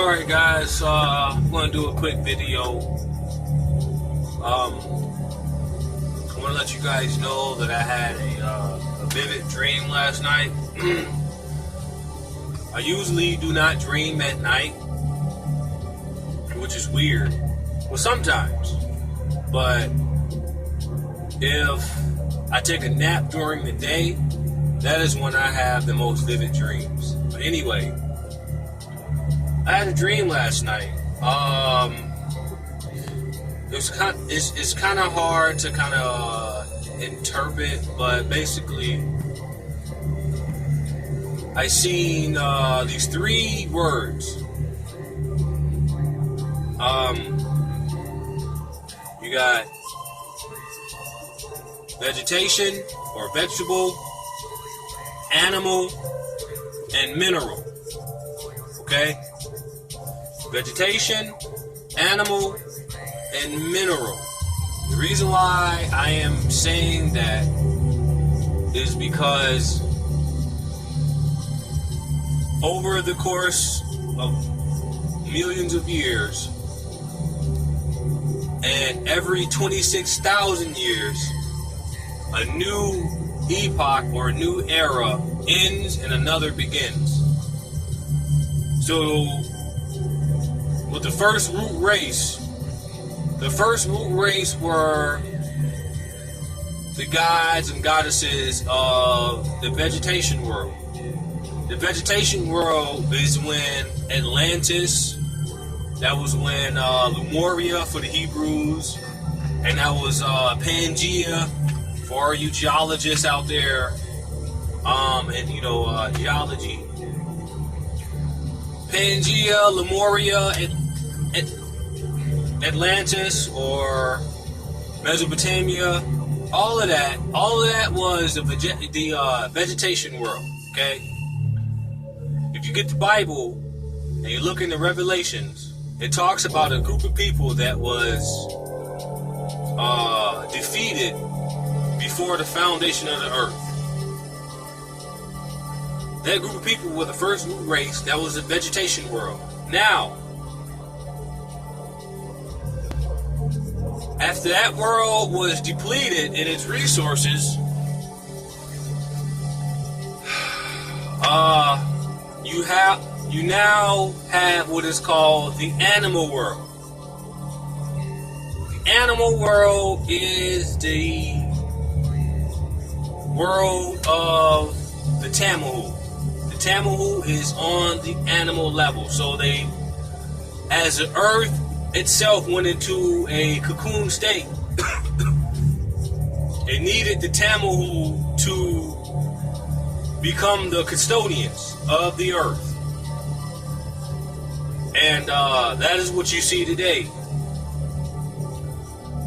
Alright guys, I'm going to do a quick video. I want to let you guys know that I had a vivid dream last night. I usually do not dream at night, which is weird. Well, sometimes. But if I take a nap during the day, that is when I have the most vivid dreams. But anyway, I had a dream last night. It's kind of hard to kind of interpret, but basically, I seen these three words. You got vegetation or vegetable, animal, and mineral. Okay? Vegetation, animal, and mineral. The reason why I am saying that is because over the course of millions of years, and every 26,000 years, a new epoch or a new era ends and another begins. So, with the first root race were the gods and goddesses of the vegetation world. The vegetation world is when Atlantis, that was when Lemuria for the Hebrews, and that was Pangea for all you geologists out there, and geology. Pangea, Lemuria, Atlantis, or Mesopotamia, all of that was the vegetation world. Okay, if you get the Bible and you look into Revelations, it talks about a group of people that was defeated before the foundation of the earth. That group of people were the first root race. That was the vegetation world. Now, after that world was depleted in its resources, you now have what is called the animal world. The animal world is the world of the Tamahu. The Tamahu is on the animal level. So as the earth itself went into a cocoon state, it needed the Tamahu to become the custodians of the earth. And that is what you see today.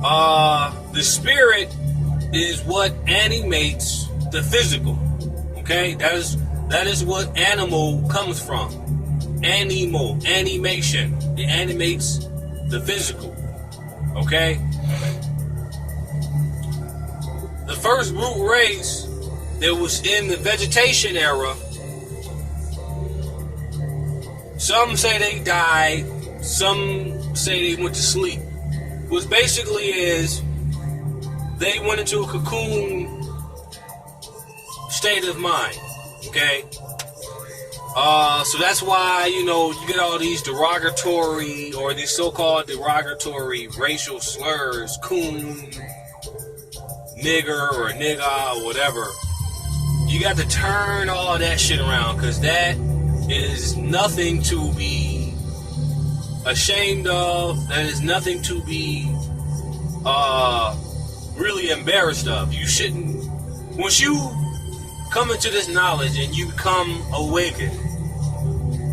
The spirit is what animates the physical. Okay? That is what animal comes from. Animal, animation. It animates the physical. Okay? The first root race that was in the vegetation era, some say they died, some say they went to sleep. What basically is they went into a cocoon state of mind. Okay? So that's why, you get all these derogatory, or these so-called derogatory racial slurs, coon, nigger, or nigga, or whatever. You got to turn all that shit around, because that is nothing to be ashamed of. That is nothing to be really embarrassed of. You shouldn't. Once you come into this knowledge and you become awakened,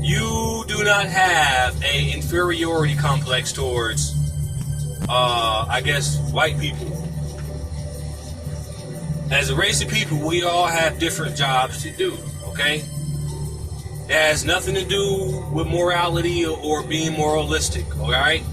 you do not have a inferiority complex towards white people. As a race of people, we all have different jobs to do. Okay? It has nothing to do with morality or being moralistic. Alright?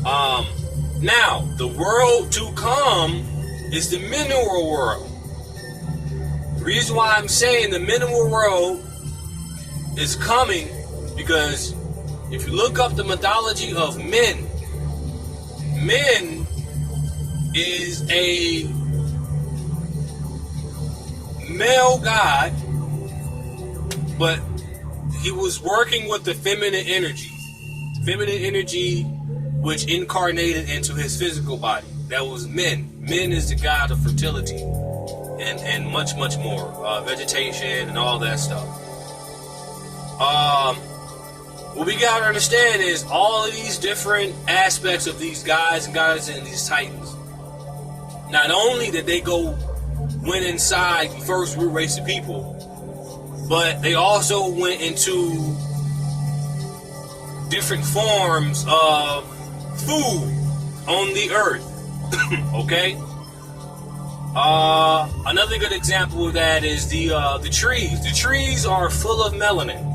Now, the world to come is the mineral world. The reason why I'm saying the mineral world is coming because if you look up the mythology of men, men is a male god, but he was working with the feminine energy. Feminine energy which incarnated into his physical body. That was men. Men is the god of fertility and much, much more. Vegetation and all that stuff. What we gotta understand is all of these different aspects of these guys and goddesses and these titans. Not only did they went inside the first root race of people, but they also went into different forms of food on the earth. Okay? Another good example of that is the trees. The trees are full of melanin.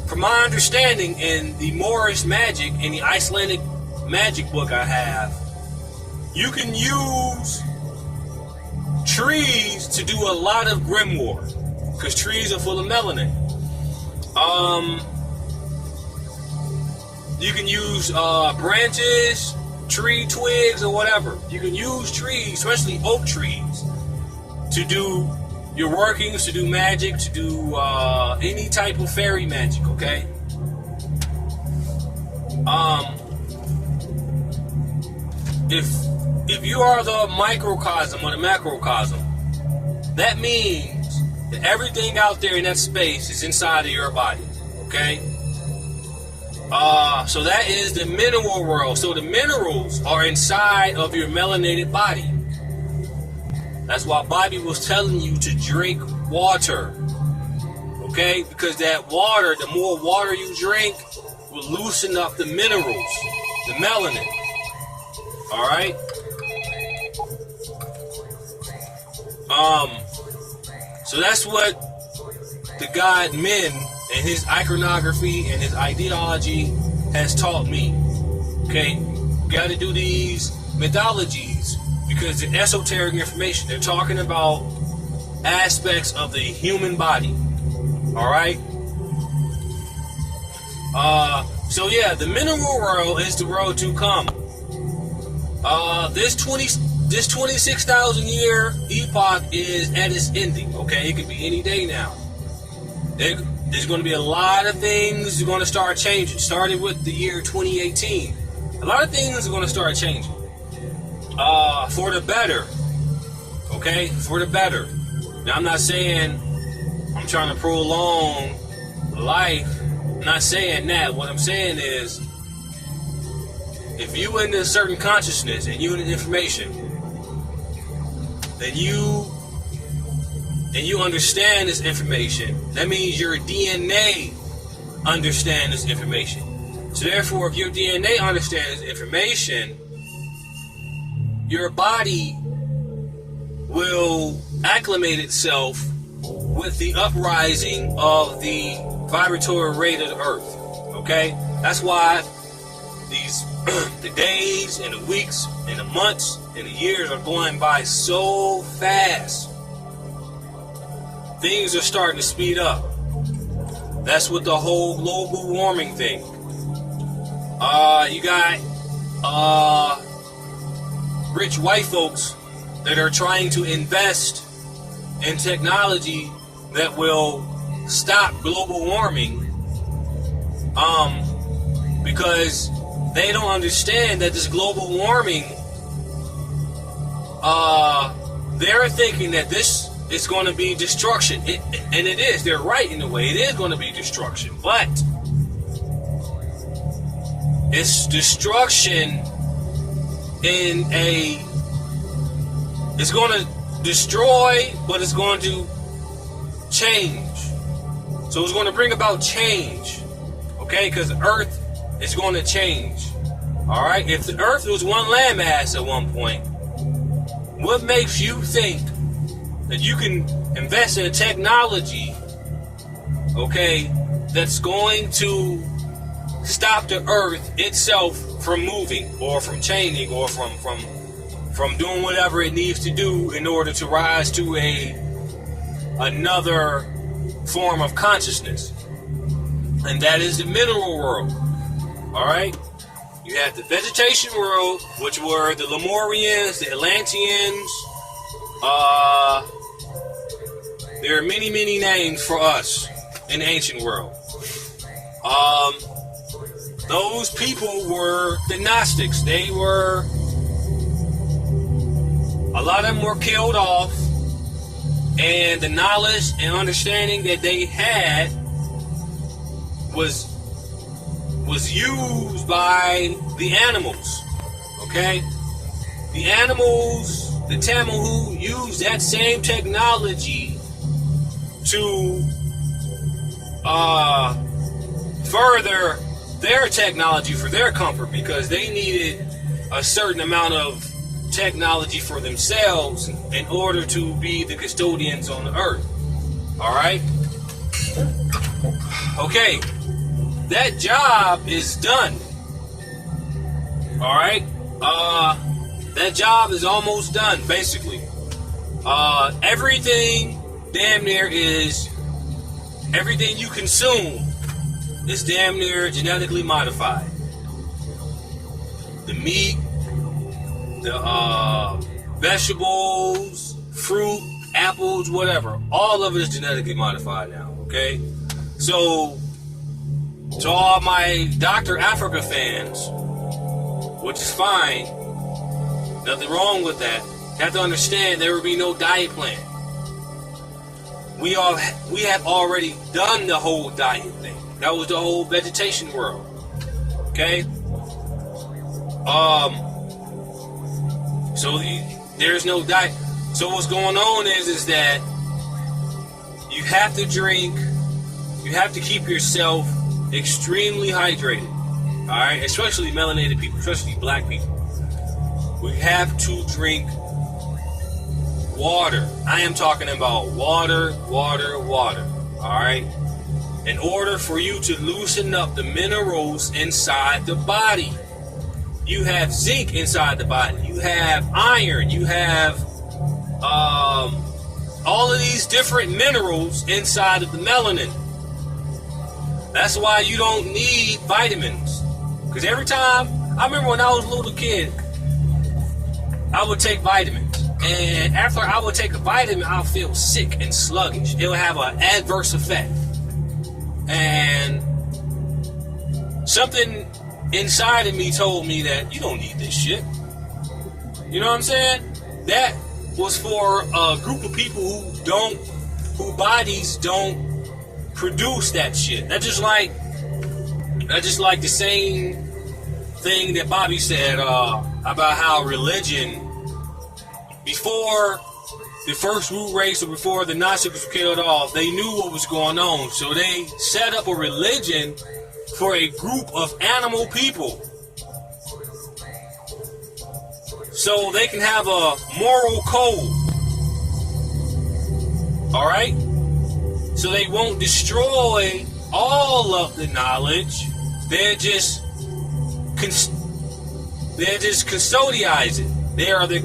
From my understanding, in the Moorish magic, in the Icelandic magic book I have, you can use trees to do a lot of grimoire, because trees are full of melanin. You can use branches, tree twigs, or whatever. You can use trees, especially oak trees, to do your workings, to do magic, to do any type of fairy magic, okay? If you are the microcosm or the macrocosm, that means that everything out there in that space is inside of your body, okay? So that is the mineral world. So the minerals are inside of your melanated body. That's why Bobby was telling you to drink water, okay? Because that water, the more water you drink, will loosen up the minerals, the melanin, all right? So that's what the god Men and his iconography and his ideology has taught me. Okay, you got to do these mythologies because the esoteric information, they're talking about aspects of the human body. All right. So yeah, the mineral world is the world to come. This 26,000 year epoch is at its ending. Okay, it could be any day now. There's going to be a lot of things going to start changing. Started with the year 2018. A lot of things are going to start changing. For the better. Okay, for the better. Now I'm not saying I'm trying to prolong life. I'm not saying that. What I'm saying is, if you in a certain consciousness and you in information, then you understand this information, that means your DNA understands this information. So therefore, if your DNA understands this information, your body will acclimate itself with the uprising of the vibratory rate of the earth. Okay? That's why these the days and the weeks and the months and the years are going by so fast. Things are starting to speed up. That's with the whole global warming thing. You got rich white folks that are trying to invest in technology that will stop global warming, because they don't understand that this global warming, they're thinking that this is going to be destruction. And it is. They're right in a way. It is going to be destruction. But it's destruction it's going to destroy, but it's going to change. So it's going to bring about change. Okay? Because the earth is going to change. Alright? If the earth was one landmass at one point, what makes you think that you can invest in a technology, okay, that's going to stop the earth itself from moving or from changing or from doing whatever it needs to do in order to rise to another form of consciousness? and that is the mineral world. All right. You have the vegetation world, which were the Lemurians, the Atlanteans. There are many, many names for us in the ancient world. Those people were the Gnostics. A lot of them were killed off, and the knowledge and understanding that they had was used by the animals. Okay? The animals, the Tamahu, used that same technology to further their technology for their comfort, because they needed a certain amount of technology for themselves in order to be the custodians on the earth. All right? Okay. That job is done. All right? That job is almost done, basically. Everything damn near is, everything you consume is damn near genetically modified. The meat, the vegetables, fruit, apples, whatever. All of it is genetically modified now, okay? So, to all my Dr. Africa fans, which is fine, nothing wrong with that, you have to understand there will be no diet plan. We have already done the whole diet thing. That was the whole vegetation world. Okay? So there's no diet. So what's going on is that you have to drink, you have to keep yourself extremely hydrated. Alright? Especially melanated people, especially black people. We have to drink water. I am talking about water. Alright? In order for you to loosen up the minerals inside the body. You have zinc inside the body. You have iron. You have all of these different minerals inside of the melanin. That's why you don't need vitamins. Because every time, I remember when I was a little kid, I would take vitamins. And after I would take a vitamin, I'll feel sick and sluggish. It'll have an adverse effect. And something inside of me told me that you don't need this shit. You know what I'm saying? That was for a group of people who bodies don't produce that shit. That's just like the same thing that Bobby said about how religion, before the first root race or before the Gnostics were killed off, they knew what was going on. So they set up a religion for a group of animal people. So they can have a moral code. Alright? So they won't destroy all of the knowledge. They're just custodize it. They are the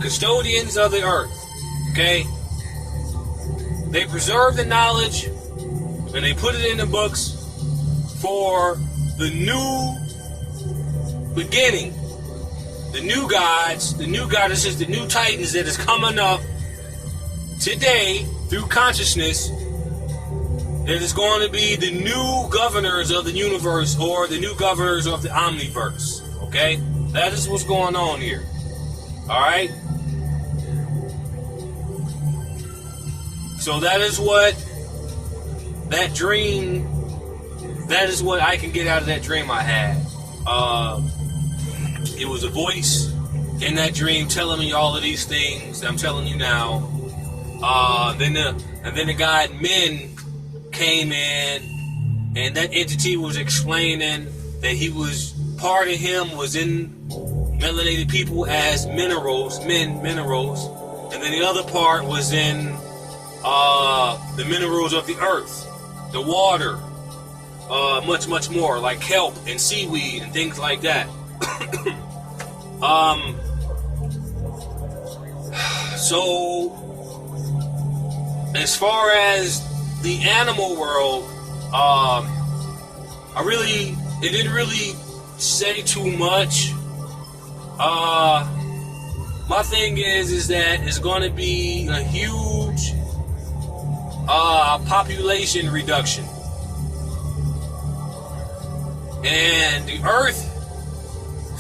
custodians of the earth. Okay? They preserve the knowledge and they put it in the books for the new beginning. The new gods, the new goddesses, the new titans that is coming up today through consciousness. That is going to be the new governors of the universe, or the new governors of the omniverse. Okay? That is what's going on here. Alright? So that is what that dream, that is what I can get out of that dream I had. It was a voice in that dream telling me all of these things that I'm telling you now. Then the god Men came in, and that entity was explaining that he was, part of him was in melanated people as minerals, minerals, and then the other part was in the minerals of the earth, the water, much more, like kelp and seaweed and things like that. So as far as the animal world, It didn't really say too much. My thing is that it's going to be a huge population reduction, and the Earth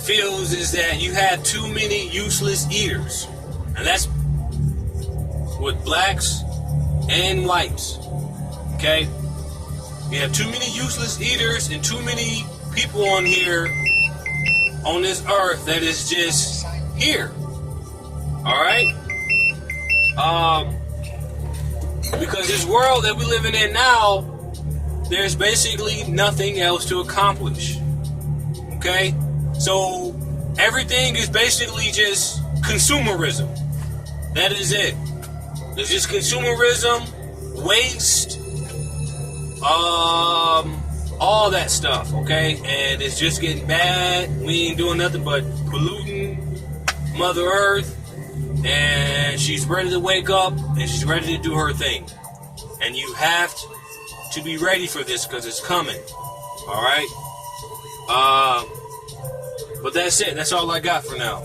feels is that you have too many useless eaters, and that's with blacks and whites. Okay, you have too many useless eaters and too many people on here on this earth that is just here. All right, because this world that we're living in now, there's basically nothing else to accomplish. Okay, so everything is basically just consumerism. That is it. It's just consumerism, waste, all that stuff, okay? And it's just getting bad. We ain't doing nothing but polluting Mother Earth, and she's ready to wake up, and she's ready to do her thing. And you have to be ready for this, because it's coming, all right? But that's it. That's all I got for now.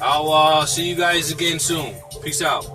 I'll see you guys again soon. Peace out.